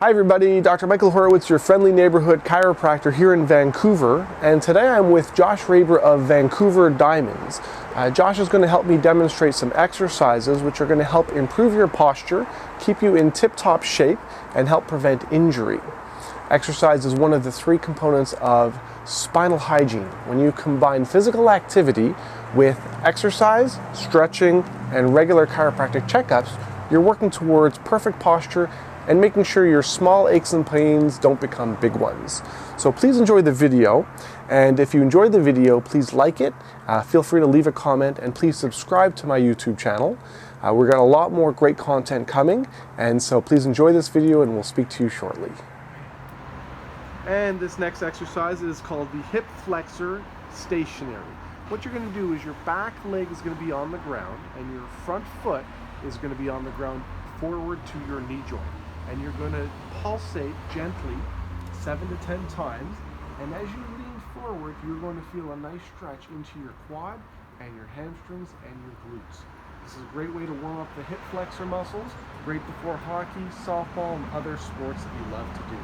Hi everybody, Dr. Michael Horowitz, your friendly neighborhood chiropractor here in Vancouver, and today I'm with Josh Raber of Vancouver Diamonds. Josh is going to help me demonstrate some exercises which are going to help improve your posture, keep you in tip-top shape, and help prevent injury. Exercise is one of the three components of spinal hygiene. When you combine physical activity with exercise, stretching, and regular chiropractic checkups, you're working towards perfect posture and making sure your small aches and pains don't become big ones. So please enjoy the video, and if you enjoyed the video, please like it, feel free to leave a comment, and please subscribe to my YouTube channel. We've got a lot more great content coming, and so please enjoy this video and we'll speak to you shortly. And this next exercise is called the hip flexor stationary. What you're going to do is your back leg is going to be on the ground and your front foot is going to be on the ground forward to your knee joint. And you're going to pulsate gently 7 to 10 times, and as you lean forward, you're going to feel a nice stretch into your quad and your hamstrings and your glutes. This is a great way to warm up the hip flexor muscles, great before hockey, softball, and other sports that you love to do.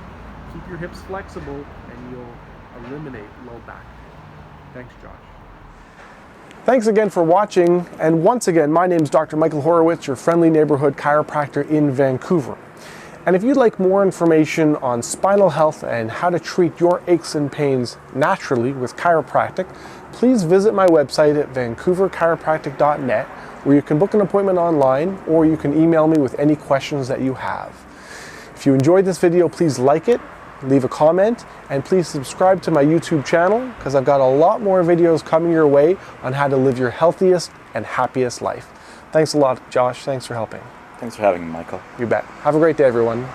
Keep your hips flexible and you'll eliminate low back pain. Thanks, Josh. Thanks again for watching, and once again, my name is Dr. Michael Horowitz, your friendly neighborhood chiropractor in Vancouver. And if you'd like more information on spinal health and how to treat your aches and pains naturally with chiropractic, please visit my website at vancouverchiropractic.net, where you can book an appointment online or you can email me with any questions that you have. If you enjoyed this video, please like it, leave a comment, and please subscribe to my YouTube channel because I've got a lot more videos coming your way on how to live your healthiest and happiest life. Thanks a lot, Josh. Thanks for helping. Thanks for having me, Michael. You bet. Have a great day, everyone.